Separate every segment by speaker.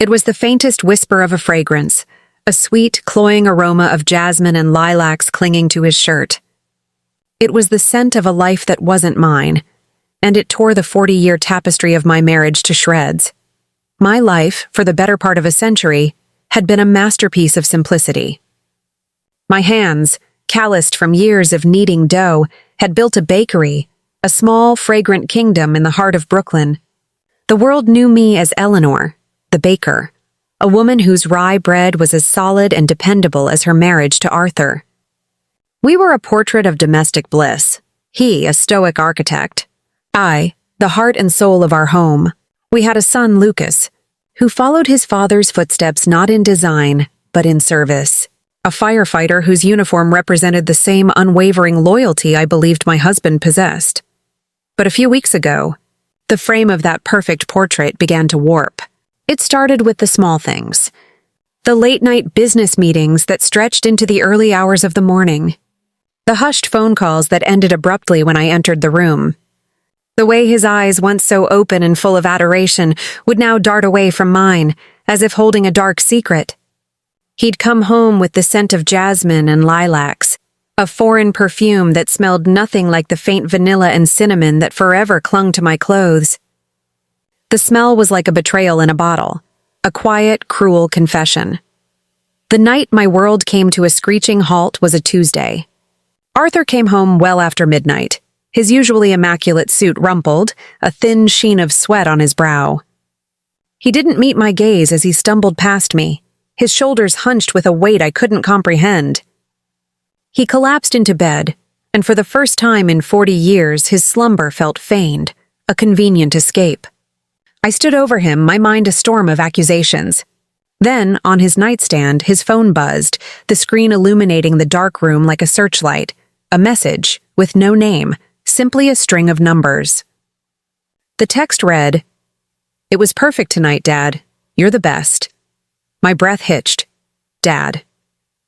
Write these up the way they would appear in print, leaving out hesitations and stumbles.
Speaker 1: It was the faintest whisper of a fragrance, a sweet, cloying aroma of jasmine and lilacs clinging to his shirt. It was the scent of a life that wasn't mine, and it tore the 40-year tapestry of my marriage to shreds. My life, for the better part of a century, had been a masterpiece of simplicity. My hands, calloused from years of kneading dough, had built a bakery, a small, fragrant kingdom in the heart of Brooklyn. The world knew me as Eleanor, the baker, a woman whose rye bread was as solid and dependable as her marriage to Arthur. We were a portrait of domestic bliss, he a stoic architect, I, the heart and soul of our home. We had a son, Lucas, who followed his father's footsteps not in design, but in service, a firefighter whose uniform represented the same unwavering loyalty I believed my husband possessed. But a few weeks ago, the frame of that perfect portrait began to warp. It started with the small things. The late-night business meetings that stretched into the early hours of the morning. The hushed phone calls that ended abruptly when I entered the room. The way his eyes, once so open and full of adoration, would now dart away from mine, as if holding a dark secret. He'd come home with the scent of jasmine and lilacs, a foreign perfume that smelled nothing like the faint vanilla and cinnamon that forever clung to my clothes. The smell was like a betrayal in a bottle, a quiet, cruel confession. The night my world came to a screeching halt was a Tuesday. Arthur came home well after midnight, his usually immaculate suit rumpled, a thin sheen of sweat on his brow. He didn't meet my gaze as he stumbled past me, his shoulders hunched with a weight I couldn't comprehend. He collapsed into bed, and for the first time in 40 years his slumber felt feigned, a convenient escape. I stood over him, my mind a storm of accusations. Then, on his nightstand, his phone buzzed, the screen illuminating the dark room like a searchlight, a message, with no name, simply a string of numbers. The text read, "It was perfect tonight, Dad. You're the best." My breath hitched. Dad.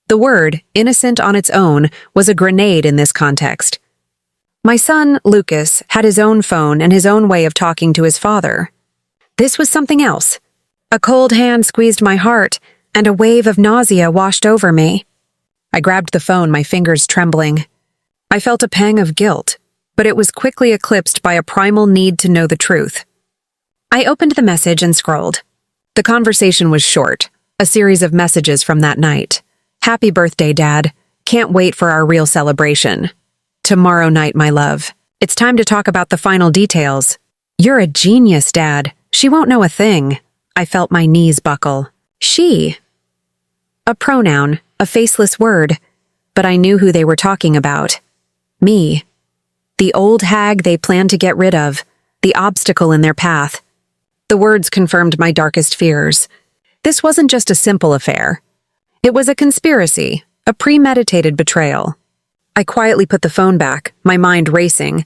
Speaker 1: The word, innocent on its own, was a grenade in this context. My son, Lucas, had his own phone and his own way of talking to his father. This was something else. A cold hand squeezed my heart, and a wave of nausea washed over me. I grabbed the phone, my fingers trembling. I felt a pang of guilt, but it was quickly eclipsed by a primal need to know the truth. I opened the message and scrolled. The conversation was short, a series of messages from that night. "Happy birthday, Dad. Can't wait for our real celebration. Tomorrow night, my love. It's time to talk about the final details. You're a genius, Dad. She won't know a thing." I felt my knees buckle. She. A pronoun, a faceless word, but I knew who they were talking about. Me. The old hag they planned to get rid of, the obstacle in their path. The words confirmed my darkest fears. This wasn't just a simple affair. It was a conspiracy, a premeditated betrayal. I quietly put the phone back, my mind racing.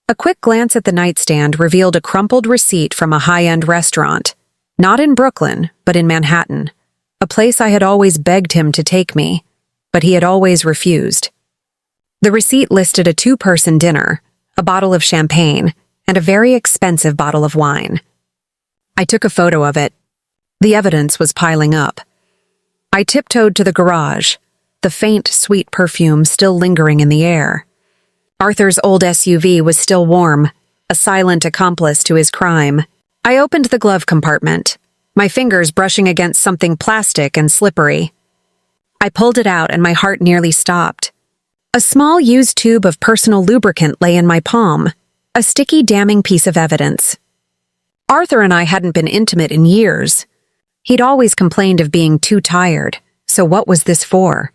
Speaker 1: A quick glance at the nightstand revealed a crumpled receipt from a high-end restaurant. Not in Brooklyn, but in Manhattan. A place I had always begged him to take me, but he had always refused. The receipt listed a 2-person dinner, a bottle of champagne, and a very expensive bottle of wine. I took a photo of it. The evidence was piling up. I tiptoed to the garage, the faint, sweet perfume still lingering in the air. Arthur's old SUV was still warm, a silent accomplice to his crime. I opened the glove compartment, my fingers brushing against something plastic and slippery. I pulled it out and my heart nearly stopped. A small used tube of personal lubricant lay in my palm, a sticky, damning piece of evidence. Arthur and I hadn't been intimate in years. He'd always complained of being too tired, so what was this for?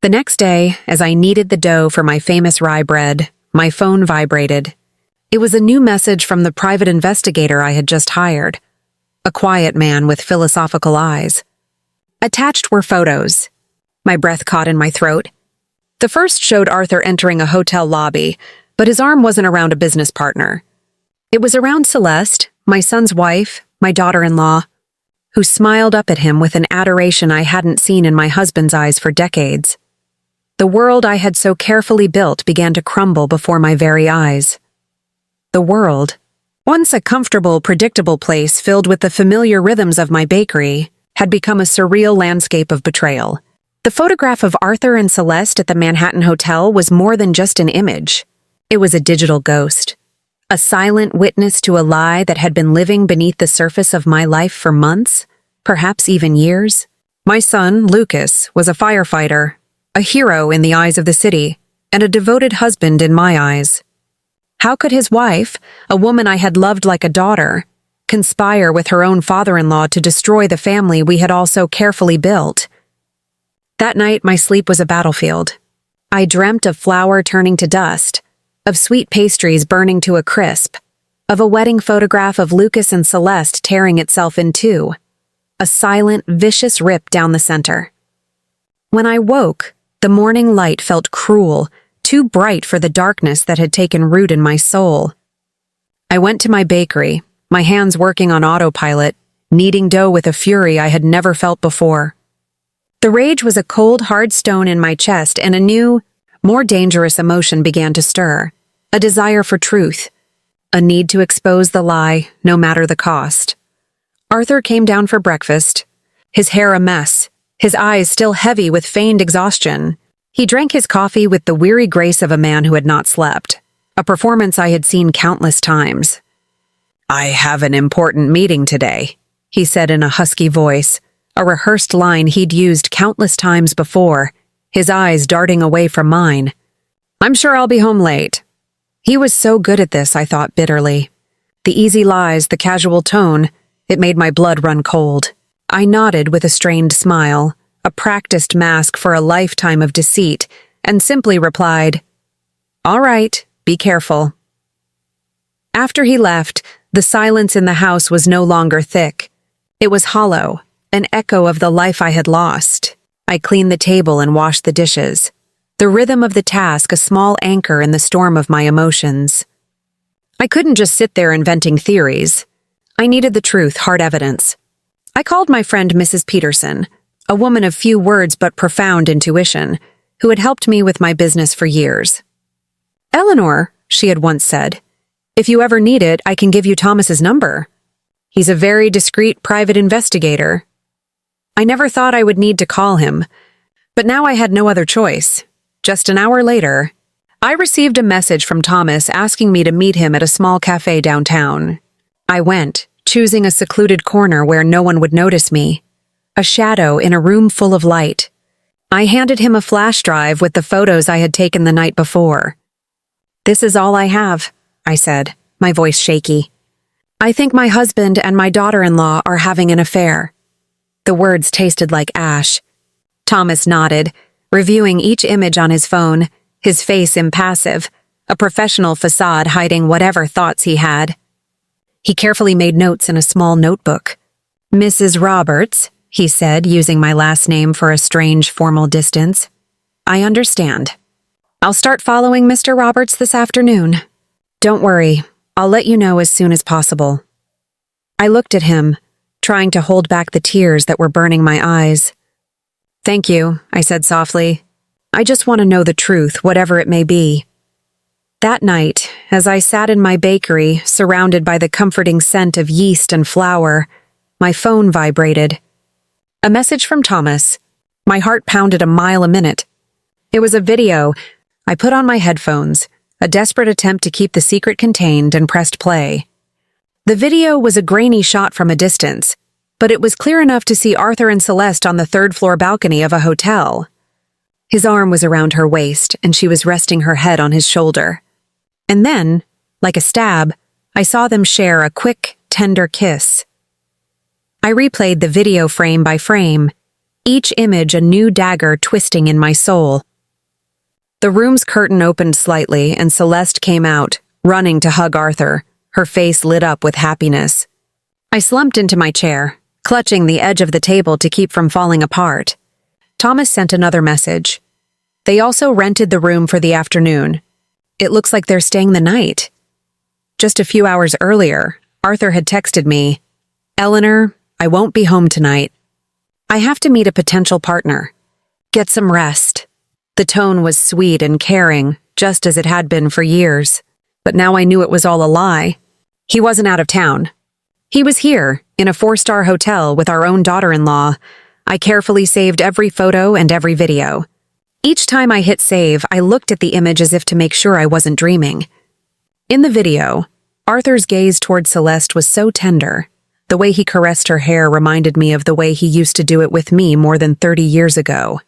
Speaker 1: The next day, as I kneaded the dough for my famous rye bread, my phone vibrated. It was a new message from the private investigator I had just hired, a quiet man with philosophical eyes. Attached were photos. My breath caught in my throat. The first showed Arthur entering a hotel lobby, but his arm wasn't around a business partner. It was around Celeste, my son's wife, my daughter-in-law, who smiled up at him with an adoration I hadn't seen in my husband's eyes for decades. The world I had so carefully built began to crumble before my very eyes. The world Once a comfortable, predictable place filled with the familiar rhythms of my bakery had become a surreal landscape of betrayal. The photograph of Arthur and Celeste at the Manhattan Hotel was more than just an image. It was a digital ghost, a silent witness to a lie that had been living beneath the surface of my life for months, perhaps even years. My son, Lucas, was a firefighter, a hero in the eyes of the city, and a devoted husband in my eyes. How could his wife, a woman I had loved like a daughter, conspire with her own father-in-law to destroy the family we had all so carefully built? That night, my sleep was a battlefield. I dreamt of flour turning to dust, of sweet pastries burning to a crisp, of a wedding photograph of Lucas and Celeste tearing itself in two, a silent, vicious rip down the center. When I woke, the morning light felt cruel, too bright for the darkness that had taken root in my soul. I went to my bakery, my hands working on autopilot, kneading dough with a fury I had never felt before. The rage was a cold, hard stone in my chest, and a new, more dangerous emotion began to stir, a desire for truth, a need to expose the lie, no matter the cost. Arthur came down for breakfast, his hair a mess, his eyes still heavy with feigned exhaustion. He drank his coffee with the weary grace of a man who had not slept, a performance I had seen countless times. "I have an important meeting today," he said in a husky voice, a rehearsed line he'd used countless times before, his eyes darting away from mine. "I'm sure I'll be home late." He was so good at this, I thought bitterly. The easy lies, the casual tone, it made my blood run cold. I nodded with a strained smile, a practiced mask for a lifetime of deceit, and simply replied, "All right, be careful." After he left, the silence in the house was no longer thick. It was hollow, an echo of the life I had lost. I cleaned the table and washed the dishes, the rhythm of the task a small anchor in the storm of my emotions. I couldn't just sit there inventing theories. I needed the truth, hard evidence. I called my friend Mrs. Peterson, a woman of few words but profound intuition, who had helped me with my business for years. "Eleanor," she had once said, "if you ever need it, I can give you Thomas's number. He's a very discreet private investigator." I never thought I would need to call him, but now I had no other choice. Just an hour later, I received a message from Thomas asking me to meet him at a small cafe downtown. I went, choosing a secluded corner where no one would notice me, a shadow in a room full of light. I handed him a flash drive with the photos I had taken the night before. "This is all I have," I said, my voice shaky. "I think my husband and my daughter-in-law are having an affair." The words tasted like ash. Thomas nodded, reviewing each image on his phone, his face impassive, a professional facade hiding whatever thoughts he had. He carefully made notes in a small notebook. "Mrs. Roberts," he said, using my last name for a strange formal distance. "I understand. I'll start following Mr. Roberts this afternoon. Don't worry, I'll let you know as soon as possible." I looked at him, trying to hold back the tears that were burning my eyes. "Thank you," I said softly. "I just want to know the truth, whatever it may be." That night, as I sat in my bakery, surrounded by the comforting scent of yeast and flour, my phone vibrated. A message from Thomas. My heart pounded a mile a minute. It was a video. I put on my headphones, a desperate attempt to keep the secret contained, and pressed play. The video was a grainy shot from a distance, but it was clear enough to see Arthur and Celeste on the third-floor balcony of a hotel. His arm was around her waist, and she was resting her head on his shoulder. And then, like a stab, I saw them share a quick, tender kiss. I replayed the video frame by frame, each image a new dagger twisting in my soul. The room's curtain opened slightly, and Celeste came out, running to hug Arthur, her face lit up with happiness. I slumped into my chair, clutching the edge of the table to keep from falling apart. Thomas sent another message. They also rented the room for the afternoon. It looks like they're staying the night. Just a few hours earlier, Arthur had texted me, "Eleanor, I won't be home tonight. I have to meet a potential partner. Get some rest." The tone was sweet and caring, just as it had been for years. But now I knew it was all a lie. He wasn't out of town. He was here, in a 4-star hotel with our own daughter-in-law. I carefully saved every photo and every video. Each time I hit save, I looked at the image as if to make sure I wasn't dreaming. In the video, Arthur's gaze toward Celeste was so tender. The way he caressed her hair reminded me of the way he used to do it with me more than 30 years ago.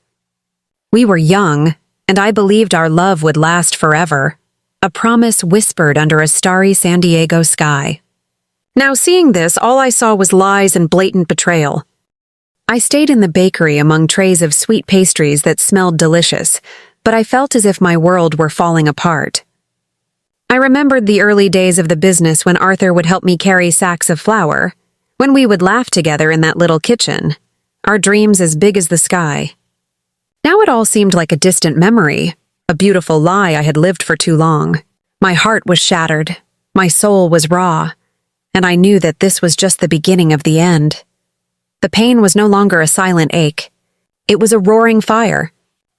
Speaker 1: We were young, and I believed our love would last forever, a promise whispered under a starry San Diego sky. Now, seeing this, all I saw was lies and blatant betrayal. I stayed in the bakery among trays of sweet pastries that smelled delicious, but I felt as if my world were falling apart. I remembered the early days of the business when Arthur would help me carry sacks of flour, when we would laugh together in that little kitchen, our dreams as big as the sky. Now it all seemed like a distant memory, a beautiful lie I had lived for too long. My heart was shattered, my soul was raw, and I knew that this was just the beginning of the end. The pain was no longer a silent ache. It was a roaring fire.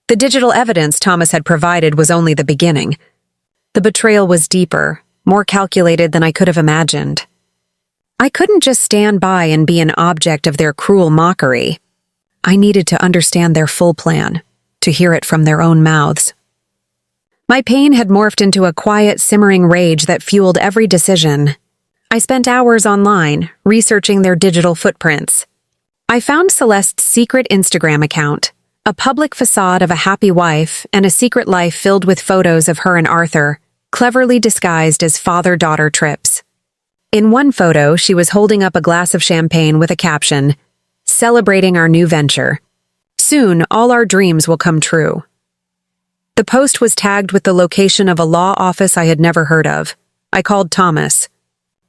Speaker 1: The digital evidence Thomas had provided was only the beginning. The betrayal was deeper, more calculated than I could have imagined. I couldn't just stand by and be an object of their cruel mockery. I needed to understand their full plan, to hear it from their own mouths. My pain had morphed into a quiet, simmering rage that fueled every decision. I spent hours online, researching their digital footprints. I found Celeste's secret Instagram account, a public facade of a happy wife and a secret life filled with photos of her and Arthur, cleverly disguised as father-daughter trips. In one photo, she was holding up a glass of champagne with a caption, "Celebrating our new venture. Soon, all our dreams will come true." The post was tagged with the location of a law office I had never heard of. I called Thomas.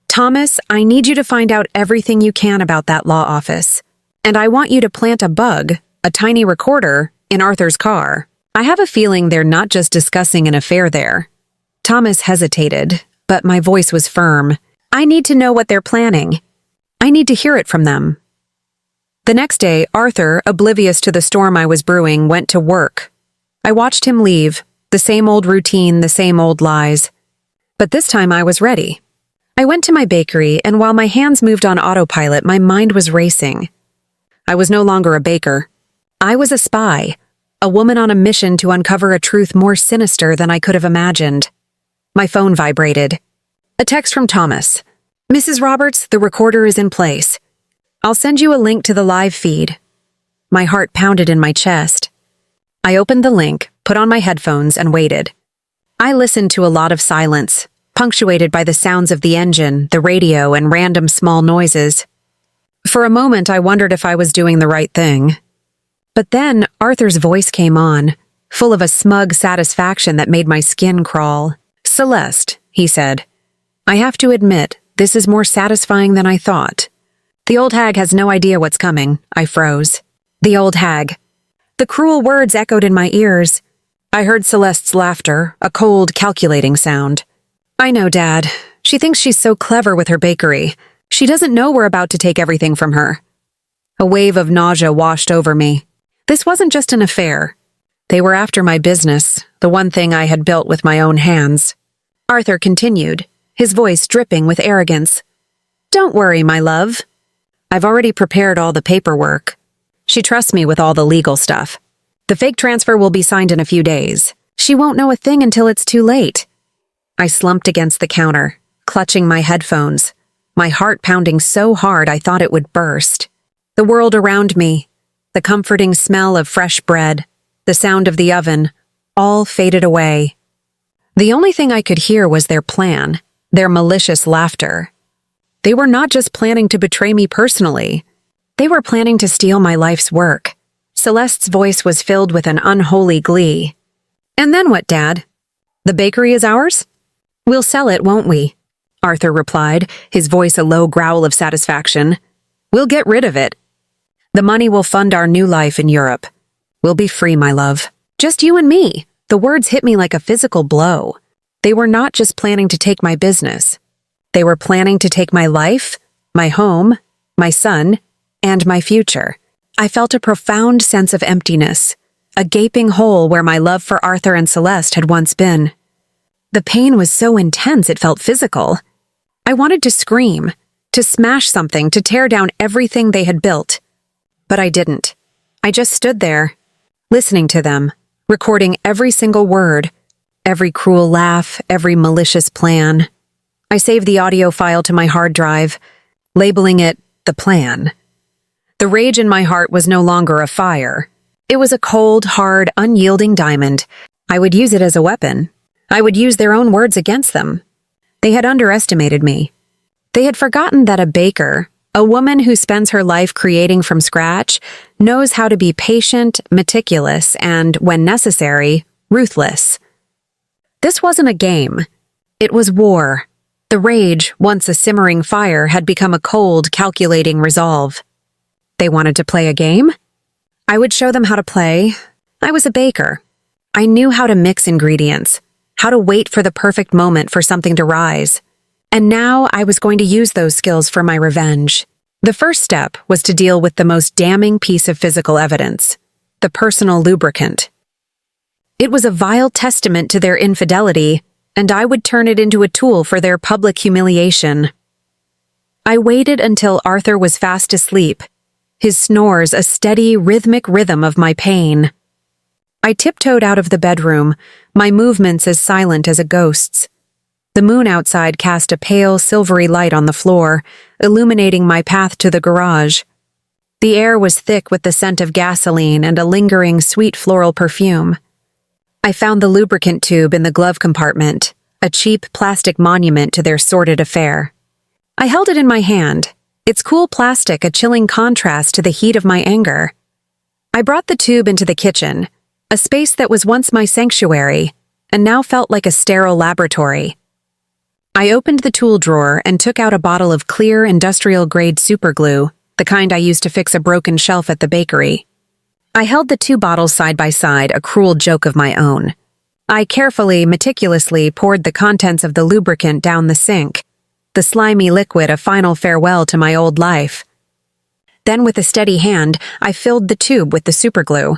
Speaker 1: "Thomas, I need you to find out everything you can about that law office. And I want you to plant a bug, a tiny recorder, in Arthur's car. I have a feeling they're not just discussing an affair there." Thomas hesitated, but my voice was firm. "I need to know what they're planning. I need to hear it from them." The next day, Arthur, oblivious to the storm I was brewing, went to work. I watched him leave, the same old routine, the same old lies. But this time I was ready. I went to my bakery, and while my hands moved on autopilot, my mind was racing. I was no longer a baker. I was a spy, a woman on a mission to uncover a truth more sinister than I could have imagined. My phone vibrated. A text from Thomas. "Mrs. Roberts, the recorder is in place. I'll send you a link to the live feed." My heart pounded in my chest. I opened the link, put on my headphones, and waited. I listened to a lot of silence, punctuated by the sounds of the engine, the radio, and random small noises. For a moment, I wondered if I was doing the right thing. But then Arthur's voice came on, full of a smug satisfaction that made my skin crawl. "Celeste," he said, "I have to admit, this is more satisfying than I thought." "The old hag has no idea what's coming," I froze. The old hag. The cruel words echoed in my ears. I heard Celeste's laughter, a cold, calculating sound. "I know, Dad. She thinks she's so clever with her bakery. She doesn't know we're about to take everything from her." A wave of nausea washed over me. This wasn't just an affair. They were after my business, the one thing I had built with my own hands. Arthur continued, his voice dripping with arrogance. "Don't worry, my love. I've already prepared all the paperwork. She trusts me with all the legal stuff. The fake transfer will be signed in a few days. She won't know a thing until it's too late." I slumped against the counter, clutching my headphones, my heart pounding so hard I thought it would burst. The world around me, the comforting smell of fresh bread, the sound of the oven, all faded away. The only thing I could hear was their plan, their malicious laughter. They were not just planning to betray me personally. They were planning to steal my life's work. Celeste's voice was filled with an unholy glee. "And then what, Dad? The bakery is ours? We'll sell it, won't we?" Arthur replied, his voice a low growl of satisfaction. "We'll get rid of it. The money will fund our new life in Europe. We'll be free, my love. Just you and me." The words hit me like a physical blow. They were not just planning to take my business. They were planning to take my life, my home, my son, and my future. I felt a profound sense of emptiness, a gaping hole where my love for Arthur and Celeste had once been. The pain was so intense it felt physical. I wanted to scream, to smash something, to tear down everything they had built. But I didn't. I just stood there, listening to them, recording every single word, every cruel laugh, every malicious plan. I saved the audio file to my hard drive, labeling it the plan. The rage in my heart was no longer a fire. It was a cold, hard, unyielding diamond. I would use it as a weapon. I would use their own words against them. They had underestimated me. They had forgotten that a baker, a woman who spends her life creating from scratch, knows how to be patient, meticulous, and, when necessary, ruthless. This wasn't a game. It was war. The rage, once a simmering fire, had become a cold, calculating resolve. They wanted to play a game? I would show them how to play. I was a baker. I knew how to mix ingredients, how to wait for the perfect moment for something to rise. And now I was going to use those skills for my revenge. The first step was to deal with the most damning piece of physical evidence, the personal lubricant. It was a vile testament to their infidelity, and I would turn it into a tool for their public humiliation. I waited until Arthur was fast asleep, his snores a steady, rhythmic rhythm of my pain. I tiptoed out of the bedroom, my movements as silent as a ghost's. The moon outside cast a pale, silvery light on the floor, illuminating my path to the garage. The air was thick with the scent of gasoline and a lingering, sweet floral perfume. I found the lubricant tube in the glove compartment, a cheap plastic monument to their sordid affair. I held it in my hand, its cool plastic a chilling contrast to the heat of my anger. I brought the tube into the kitchen, a space that was once my sanctuary, and now felt like a sterile laboratory. I opened the tool drawer and took out a bottle of clear industrial-grade superglue, the kind I used to fix a broken shelf at the bakery. I held the two bottles side by side, a cruel joke of my own. I carefully, meticulously poured the contents of the lubricant down the sink, the slimy liquid a final farewell to my old life. Then with a steady hand, I filled the tube with the superglue.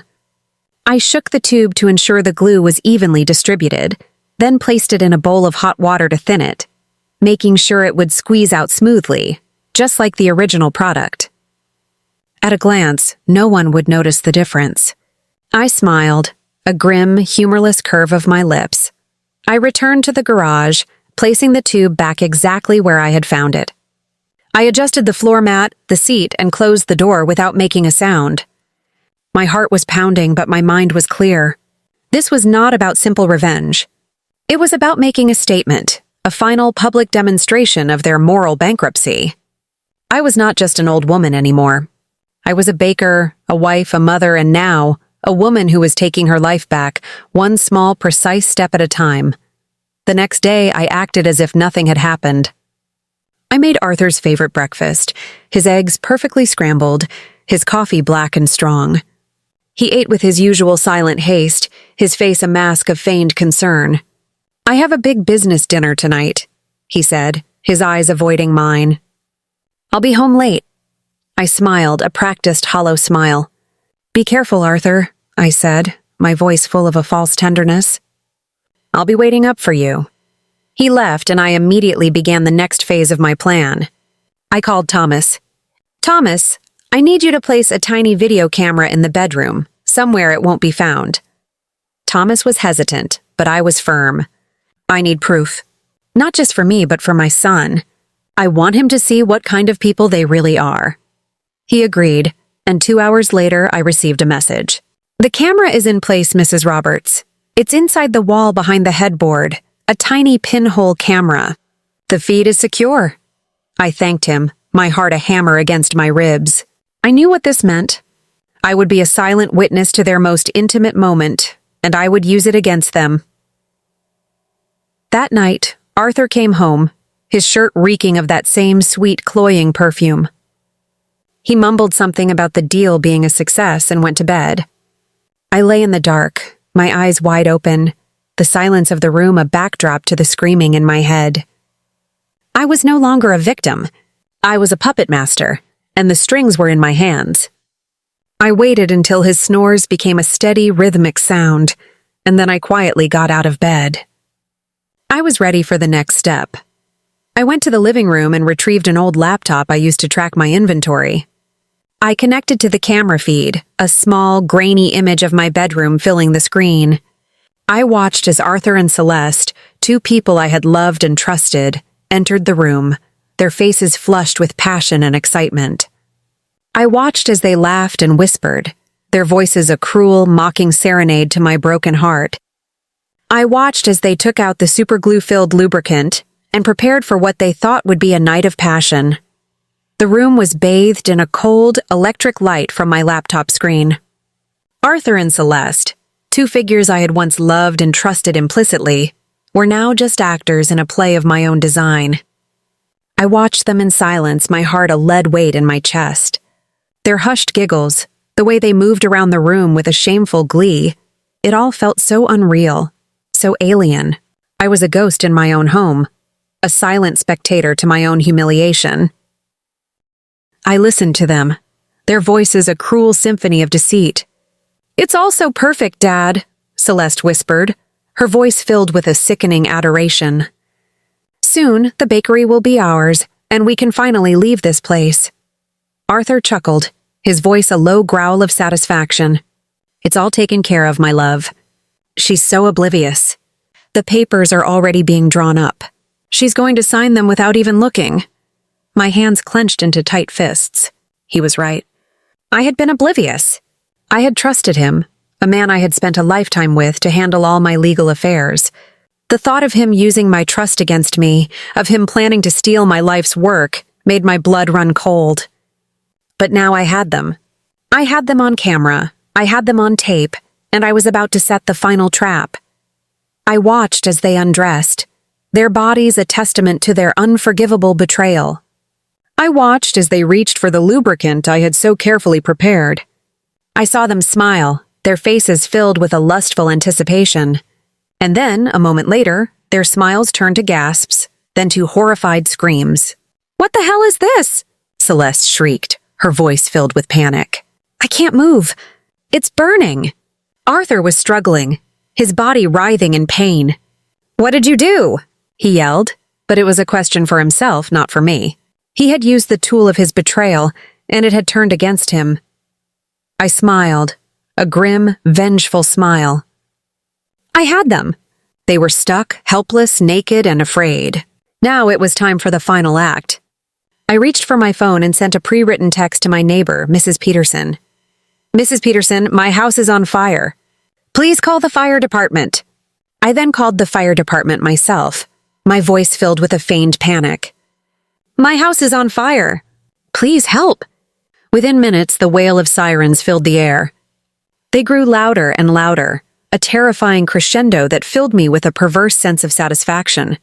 Speaker 1: I shook the tube to ensure the glue was evenly distributed, then placed it in a bowl of hot water to thin it, making sure it would squeeze out smoothly, just like the original product. At a glance, no one would notice the difference. I smiled, a grim, humorless curve of my lips. I returned to the garage, placing the tube back exactly where I had found it. I adjusted the floor mat, the seat, and closed the door without making a sound. My heart was pounding, but my mind was clear. This was not about simple revenge. It was about making a statement, a final public demonstration of their moral bankruptcy. I was not just an old woman anymore. I was a baker, a wife, a mother, and now, a woman who was taking her life back, one small, precise step at a time. The next day, I acted as if nothing had happened. I made Arthur's favorite breakfast, his eggs perfectly scrambled, his coffee black and strong. He ate with his usual silent haste, his face a mask of feigned concern. "I have a big business dinner tonight," he said, his eyes avoiding mine. "I'll be home late." I smiled, a practiced hollow smile. "Be careful, Arthur," I said, my voice full of a false tenderness. "I'll be waiting up for you." He left, and I immediately began the next phase of my plan. I called Thomas. "Thomas, I need you to place a tiny video camera in the bedroom, somewhere it won't be found." Thomas was hesitant, but I was firm. "I need proof. Not just for me, but for my son. I want him to see what kind of people they really are." He agreed, and 2 hours later I received a message. "The camera is in place, Mrs. Roberts. It's inside the wall behind the headboard, a tiny pinhole camera. The feed is secure." I thanked him, my heart a hammer against my ribs. I knew what this meant. I would be a silent witness to their most intimate moment, and I would use it against them. That night, Arthur came home, his shirt reeking of that same sweet, cloying perfume. He mumbled something about the deal being a success and went to bed. I lay in the dark, my eyes wide open, the silence of the room a backdrop to the screaming in my head. I was no longer a victim. I was a puppet master, and the strings were in my hands. I waited until his snores became a steady, rhythmic sound, and then I quietly got out of bed. I was ready for the next step. I went to the living room and retrieved an old laptop I used to track my inventory. I connected to the camera feed, a small, grainy image of my bedroom filling the screen. I watched as Arthur and Celeste, two people I had loved and trusted, entered the room, their faces flushed with passion and excitement. I watched as they laughed and whispered, their voices a cruel, mocking serenade to my broken heart. I watched as they took out the superglue-filled lubricant and prepared for what they thought would be a night of passion. The room was bathed in a cold, electric light from my laptop screen. Arthur and Celeste, two figures I had once loved and trusted implicitly, were now just actors in a play of my own design. I watched them in silence, my heart a lead weight in my chest. Their hushed giggles, the way they moved around the room with a shameful glee, it all felt so unreal, so alien. I was a ghost in my own home, a silent spectator to my own humiliation. I listened to them, their voices a cruel symphony of deceit. "It's all so perfect, Dad," Celeste whispered, her voice filled with a sickening adoration. "Soon, the bakery will be ours, and we can finally leave this place." Arthur chuckled, his voice a low growl of satisfaction. "It's all taken care of, my love. She's so oblivious. The papers are already being drawn up. She's going to sign them without even looking." My hands clenched into tight fists. He was right. I had been oblivious. I had trusted him, a man I had spent a lifetime with to handle all my legal affairs. The thought of him using my trust against me, of him planning to steal my life's work, made my blood run cold. But now I had them. I had them on camera, I had them on tape, and I was about to set the final trap. I watched as they undressed, their bodies a testament to their unforgivable betrayal. I watched as they reached for the lubricant I had so carefully prepared. I saw them smile, their faces filled with a lustful anticipation. And then, a moment later, their smiles turned to gasps, then to horrified screams. "What the hell is this?" Celeste shrieked, her voice filled with panic. "I can't move. It's burning." Arthur was struggling, his body writhing in pain. "What did you do?" he yelled, but it was a question for himself, not for me. He had used the tool of his betrayal, and it had turned against him. I smiled, a grim, vengeful smile. I had them. They were stuck, helpless, naked, and afraid. Now it was time for the final act. I reached for my phone and sent a pre-written text to my neighbor, Mrs. Peterson. "Mrs. Peterson, my house is on fire. Please call the fire department." I then called the fire department myself, my voice filled with a feigned panic. "My house is on fire. Please help." Within minutes, the wail of sirens filled the air. They grew louder and louder, a terrifying crescendo that filled me with a perverse sense of satisfaction.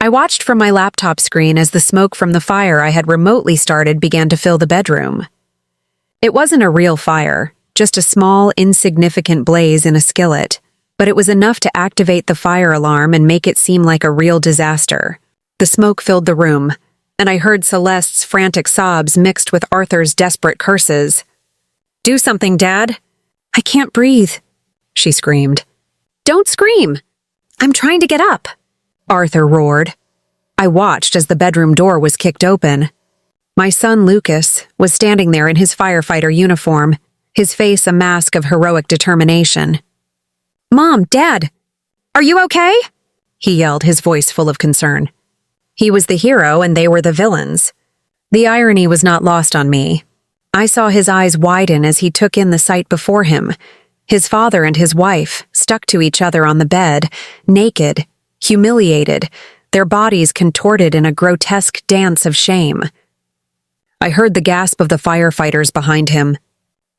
Speaker 1: I watched from my laptop screen as the smoke from the fire I had remotely started began to fill the bedroom. It wasn't a real fire, just a small, insignificant blaze in a skillet, but it was enough to activate the fire alarm and make it seem like a real disaster. The smoke filled the room, and I heard Celeste's frantic sobs mixed with Arthur's desperate curses. "Do something, Dad." "I can't breathe," she screamed. "Don't scream. I'm trying to get up," Arthur roared. I watched as the bedroom door was kicked open. My son Lucas was standing there in his firefighter uniform, his face a mask of heroic determination. "Mom, Dad, are you okay?" he yelled, his voice full of concern. He was the hero and they were the villains. The irony was not lost on me. I saw his eyes widen as he took in the sight before him. His father and his wife, stuck to each other on the bed, naked, humiliated, their bodies contorted in a grotesque dance of shame. I heard the gasp of the firefighters behind him.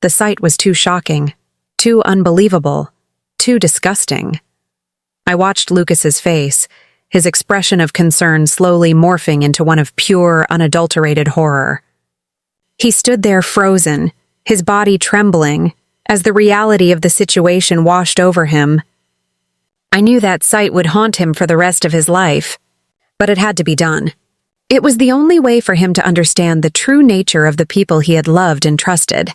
Speaker 1: The sight was too shocking, too unbelievable, too disgusting. I watched Lucas's face, his expression of concern slowly morphing into one of pure, unadulterated horror. He stood there frozen, his body trembling, as the reality of the situation washed over him. I knew that sight would haunt him for the rest of his life, but it had to be done. It was the only way for him to understand the true nature of the people he had loved and trusted.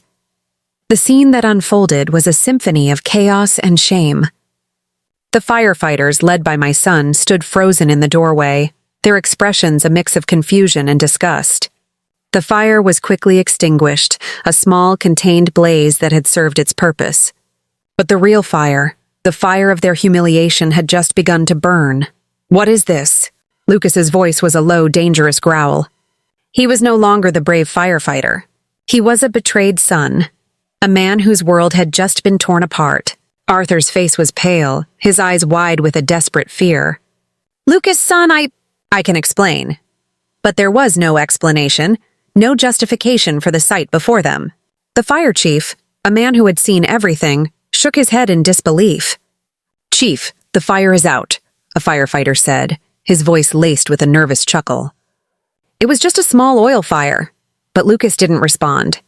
Speaker 1: The scene that unfolded was a symphony of chaos and shame. The firefighters, led by my son, stood frozen in the doorway, their expressions a mix of confusion and disgust. The fire was quickly extinguished, a small, contained blaze that had served its purpose. But the real fire, the fire of their humiliation, had just begun to burn. "What is this?" Lucas's voice was a low, dangerous growl. He was no longer the brave firefighter. He was a betrayed son, a man whose world had just been torn apart. Arthur's face was pale, his eyes wide with a desperate fear. "Lucas, son, I can explain." But there was no explanation, no justification for the sight before them. The fire chief, a man who had seen everything, shook his head in disbelief. "Chief, the fire is out," a firefighter said, his voice laced with a nervous chuckle. It was just a small oil fire, but Lucas didn't respond.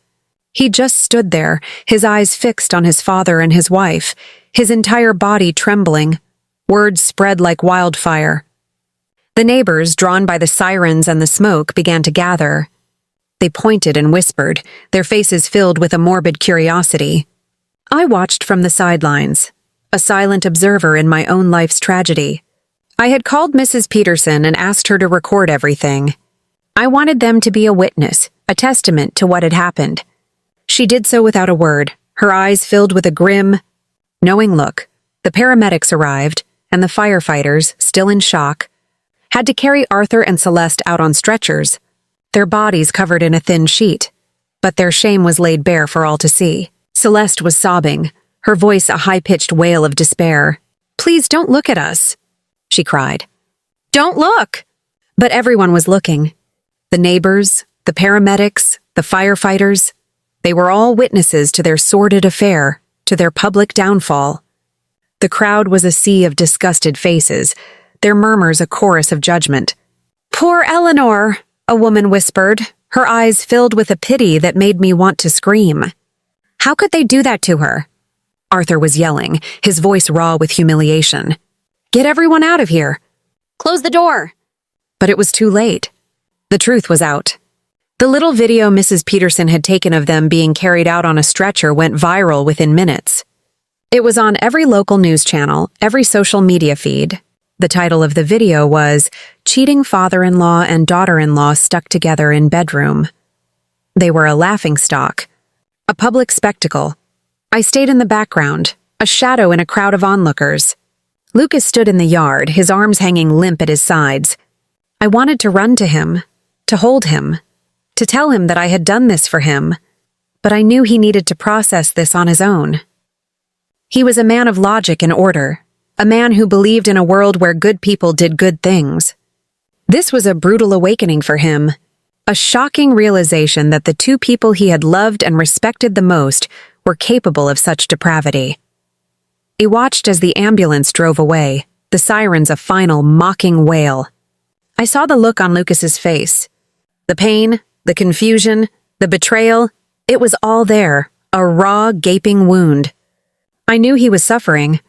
Speaker 1: He just stood there, his eyes fixed on his father and his wife, his entire body trembling. Words spread like wildfire. The neighbors, drawn by the sirens and the smoke, began to gather. They pointed and whispered, their faces filled with a morbid curiosity. I watched from the sidelines, a silent observer in my own life's tragedy. I had called Mrs. Peterson and asked her to record everything. I wanted them to be a witness, a testament to what had happened. She did so without a word, her eyes filled with a grim, knowing look. The paramedics arrived, and the firefighters, still in shock, had to carry Arthur and Celeste out on stretchers, their bodies covered in a thin sheet. But their shame was laid bare for all to see. Celeste was sobbing, her voice a high-pitched wail of despair. "Please don't look at us," she cried. "Don't look!" But everyone was looking. The neighbors, the paramedics, the firefighters, they were all witnesses to their sordid affair, to their public downfall. The crowd was a sea of disgusted faces, their murmurs a chorus of judgment. "Poor Eleanor," a woman whispered, her eyes filled with a pity that made me want to scream. "How could they do that to her?" Arthur was yelling, his voice raw with humiliation. "Get everyone out of here! Close the door!" But it was too late. The truth was out. The little video Mrs. Peterson had taken of them being carried out on a stretcher went viral within minutes. It was on every local news channel, every social media feed. The title of the video was, "Cheating Father-in-Law and Daughter-in-Law Stuck Together in Bedroom." They were a laughingstock, a public spectacle. I stayed in the background, a shadow in a crowd of onlookers. Lucas stood in the yard, his arms hanging limp at his sides. I wanted to run to him, to hold him, to tell him that I had done this for him, but I knew he needed to process this on his own. He was a man of logic and order, a man who believed in a world where good people did good things. This was a brutal awakening for him, a shocking realization that the two people he had loved and respected the most were capable of such depravity. He watched as the ambulance drove away, the sirens a final, mocking wail. I saw the look on Lucas's face. The pain, the confusion, the betrayal, it was all there, a raw, gaping wound. I knew he was suffering,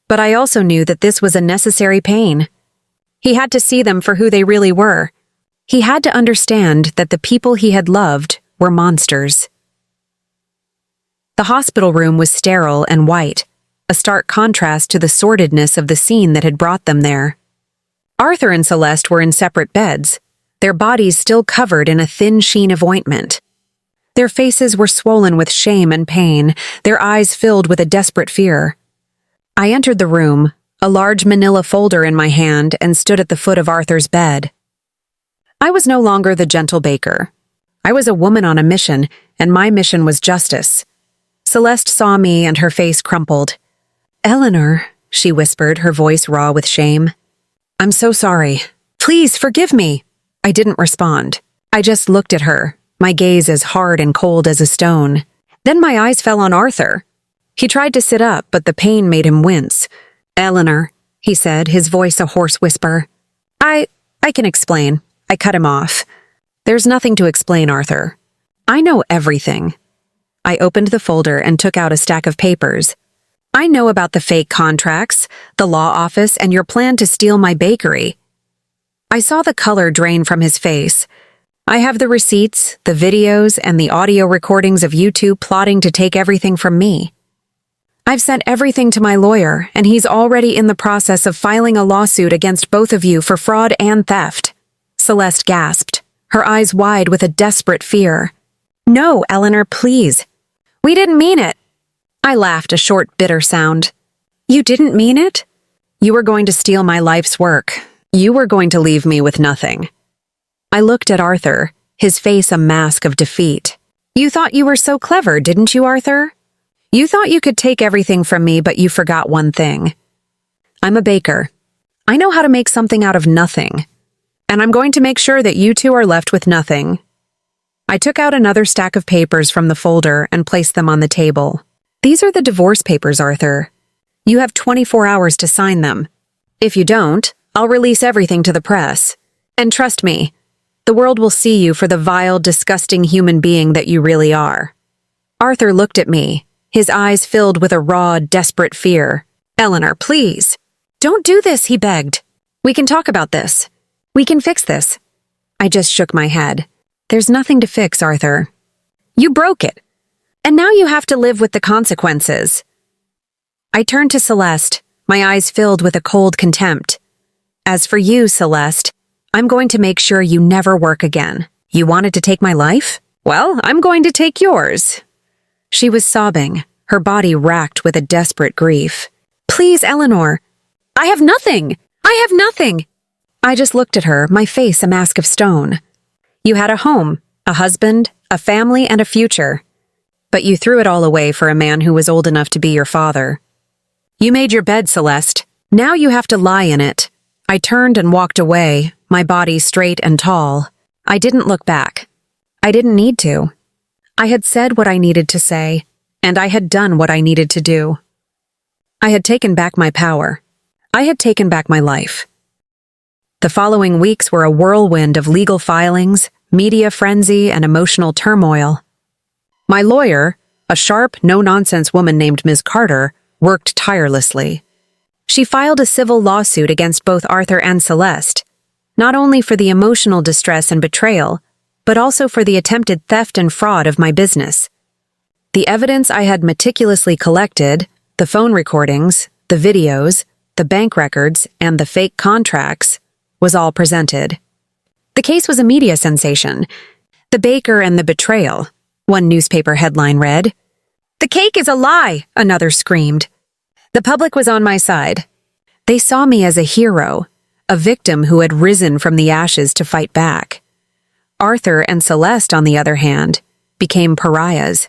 Speaker 1: but I also knew that this was a necessary pain. He had to see them for who they really were. He had to understand that the people he had loved were monsters. The hospital room was sterile and white, a stark contrast to the sordidness of the scene that had brought them there. Arthur and Celeste were in separate beds, their bodies still covered in a thin sheen of ointment. Their faces were swollen with shame and pain, their eyes filled with a desperate fear. I entered the room, a large manila folder in my hand, and stood at the foot of Arthur's bed. I was no longer the gentle baker. I was a woman on a mission, and my mission was justice. Celeste saw me and her face crumpled. "Eleanor," she whispered, her voice raw with shame. "I'm so sorry. Please forgive me." I didn't respond. I just looked at her, my gaze as hard and cold as a stone. Then my eyes fell on Arthur. He tried to sit up, but the pain made him wince. "Eleanor," he said, his voice a hoarse whisper. I can explain." I cut him off. "There's nothing to explain, Arthur. I know everything." I opened the folder and took out a stack of papers. "I know about the fake contracts, the law office, and your plan to steal my bakery." I saw the color drain from his face. "I have the receipts, the videos, and the audio recordings of you two plotting to take everything from me. I've sent everything to my lawyer, and he's already in the process of filing a lawsuit against both of you for fraud and theft." Celeste gasped, her eyes wide with a desperate fear. "No, Eleanor, please. We didn't mean it." I laughed, a short, bitter sound. "You didn't mean it? You were going to steal my life's work. You were going to leave me with nothing." I looked at Arthur, his face a mask of defeat. "You thought you were so clever, didn't you, Arthur? You thought you could take everything from me, but you forgot one thing. I'm a baker. I know how to make something out of nothing. And I'm going to make sure that you two are left with nothing." I took out another stack of papers from the folder and placed them on the table. "These are the divorce papers, Arthur. You have 24 hours to sign them. If you don't, I'll release everything to the press. And trust me, the world will see you for the vile, disgusting human being that you really are." Arthur looked at me, his eyes filled with a raw, desperate fear. "Eleanor, please. Don't do this," he begged. "We can talk about this. We can fix this." I just shook my head. "There's nothing to fix, Arthur. You broke it. And now you have to live with the consequences." I turned to Celeste, my eyes filled with a cold contempt. "As for you, Celeste, I'm going to make sure you never work again. You wanted to take my life? Well, I'm going to take yours." She was sobbing, her body racked with a desperate grief. "Please, Eleanor. I have nothing. I have nothing." I just looked at her, my face a mask of stone. "You had a home, a husband, a family, and a future. But you threw it all away for a man who was old enough to be your father. You made your bed, Celeste. Now you have to lie in it." I turned and walked away, my body straight and tall. I didn't look back. I didn't need to. I had said what I needed to say, and I had done what I needed to do. I had taken back my power. I had taken back my life. The following weeks were a whirlwind of legal filings, media frenzy, and emotional turmoil. My lawyer, a sharp, no-nonsense woman named Ms. Carter, worked tirelessly. She filed a civil lawsuit against both Arthur and Celeste, not only for the emotional distress and betrayal, but also for the attempted theft and fraud of my business. The evidence I had meticulously collected, the phone recordings, the videos, the bank records, and the fake contracts, was all presented. The case was a media sensation. "The Baker and the Betrayal," one newspaper headline read. "The cake is a lie," another screamed. The public was on my side. They saw me as a hero, a victim who had risen from the ashes to fight back. Arthur and Celeste, on the other hand, became pariahs.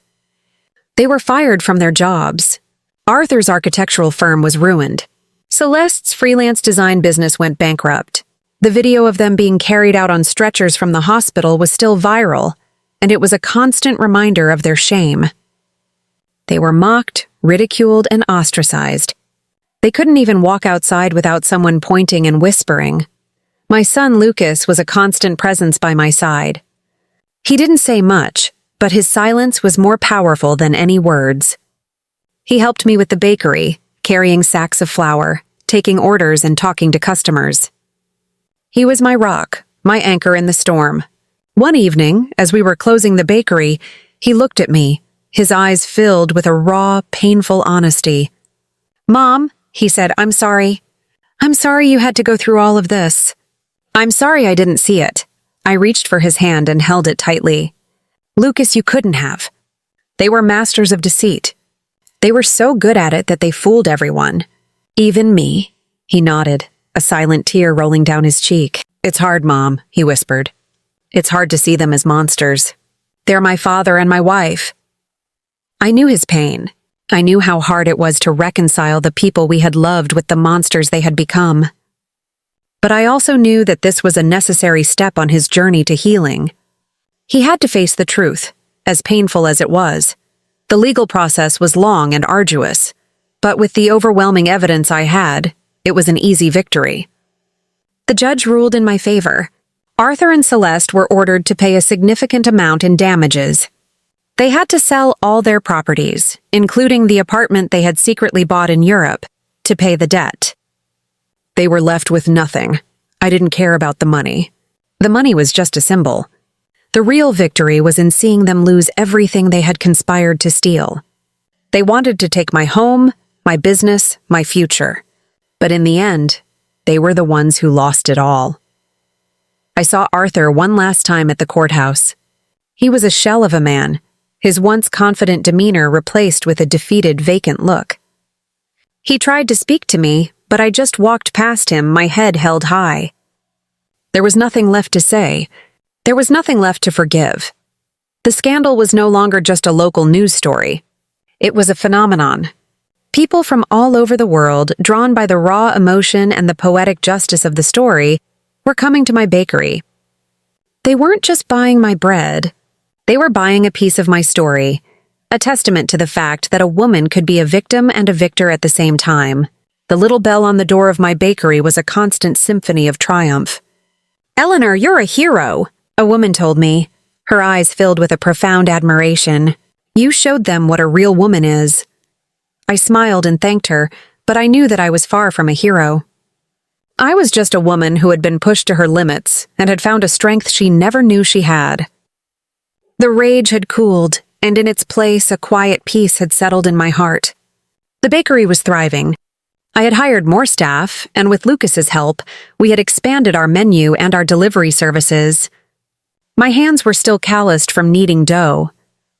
Speaker 1: They were fired from their jobs. Arthur's architectural firm was ruined. Celeste's freelance design business went bankrupt. The video of them being carried out on stretchers from the hospital was still viral, and it was a constant reminder of their shame. They were mocked, ridiculed, and ostracized. They couldn't even walk outside without someone pointing and whispering. My son Lucas was a constant presence by my side. He didn't say much, but his silence was more powerful than any words. He helped me with the bakery, carrying sacks of flour, taking orders, and talking to customers. He was my rock, my anchor in the storm. One evening, as we were closing the bakery, he looked at me, his eyes filled with a raw, painful honesty. "Mom," he said, "I'm sorry. I'm sorry you had to go through all of this." "I'm sorry I didn't see it." I reached for his hand and held it tightly. "Lucas, you couldn't have. They were masters of deceit. They were so good at it that they fooled everyone. Even me." He nodded, a silent tear rolling down his cheek. "It's hard, Mom," he whispered. "It's hard to see them as monsters. They're my father and my wife." I knew his pain. I knew how hard it was to reconcile the people we had loved with the monsters they had become. But I also knew that this was a necessary step on his journey to healing. He had to face the truth, as painful as it was. The legal process was long and arduous, but with the overwhelming evidence I had, it was an easy victory. The judge ruled in my favor. Arthur and Celeste were ordered to pay a significant amount in damages. They had to sell all their properties, including the apartment they had secretly bought in Europe, to pay the debt. They were left with nothing. I didn't care about the money. The money was just a symbol. The real victory was in seeing them lose everything they had conspired to steal. They wanted to take my home, my business, my future. But in the end, they were the ones who lost it all. I saw Arthur one last time at the courthouse. He was a shell of a man, his once confident demeanor replaced with a defeated, vacant look. He tried to speak to me, but I just walked past him, my head held high. There was nothing left to say. There was nothing left to forgive. The scandal was no longer just a local news story. It was a phenomenon. People from all over the world, drawn by the raw emotion and the poetic justice of the story, were coming to my bakery. They weren't just buying my bread. They were buying a piece of my story, a testament to the fact that a woman could be a victim and a victor at the same time. The little bell on the door of my bakery was a constant symphony of triumph. "Eleanor, you're a hero," a woman told me, her eyes filled with a profound admiration. "You showed them what a real woman is." I smiled and thanked her, but I knew that I was far from a hero. I was just a woman who had been pushed to her limits and had found a strength she never knew she had. The rage had cooled, and in its place a quiet peace had settled in my heart. The bakery was thriving. I had hired more staff, and with Lucas's help, we had expanded our menu and our delivery services. My hands were still calloused from kneading dough,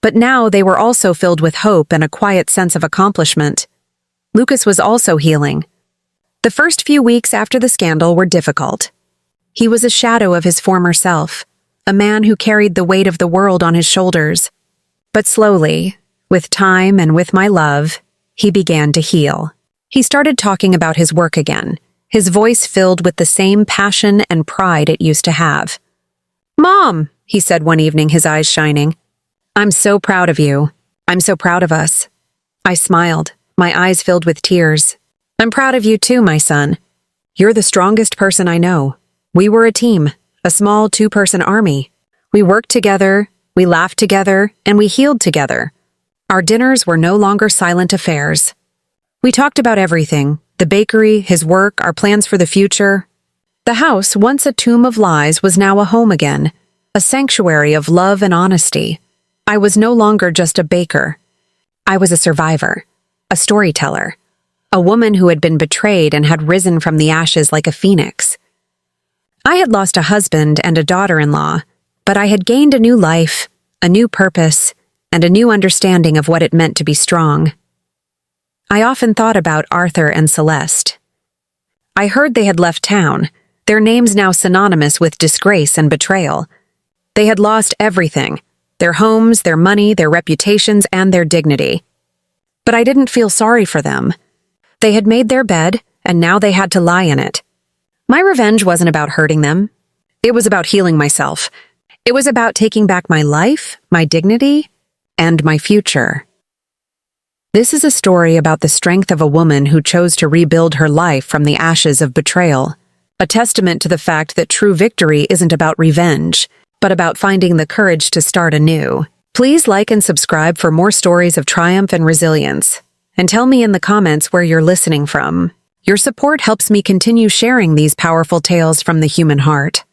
Speaker 1: but now they were also filled with hope and a quiet sense of accomplishment. Lucas was also healing. The first few weeks after the scandal were difficult. He was a shadow of his former self, a man who carried the weight of the world on his shoulders. But slowly, with time and with my love, he began to heal. He started talking about his work again, his voice filled with the same passion and pride it used to have. "Mom," he said one evening, his eyes shining, "I'm so proud of you. I'm so proud of us." I smiled, my eyes filled with tears. "I'm proud of you too, my son. You're the strongest person I know. We were a team, a small 2-person army. We worked together, we laughed together, and we healed together. Our dinners were no longer silent affairs. We talked about everything, the bakery, his work, our plans for the future. The house, once a tomb of lies, was now a home again, a sanctuary of love and honesty. I was no longer just a baker. I was a survivor, a storyteller, a woman who had been betrayed and had risen from the ashes like a phoenix. I had lost a husband and a daughter-in-law, but I had gained a new life, a new purpose, and a new understanding of what it meant to be strong. I often thought about Arthur and Celeste. I heard they had left town, their names now synonymous with disgrace and betrayal. They had lost everything, their homes, their money, their reputations, and their dignity. But I didn't feel sorry for them. They had made their bed, and now they had to lie in it. My revenge wasn't about hurting them. It was about healing myself. It was about taking back my life, my dignity, and my future. This is a story about the strength of a woman who chose to rebuild her life from the ashes of betrayal, a testament to the fact that true victory isn't about revenge, but about finding the courage to start anew. Please like and subscribe for more stories of triumph and resilience, and tell me in the comments where you're listening from. Your support helps me continue sharing these powerful tales from the human heart.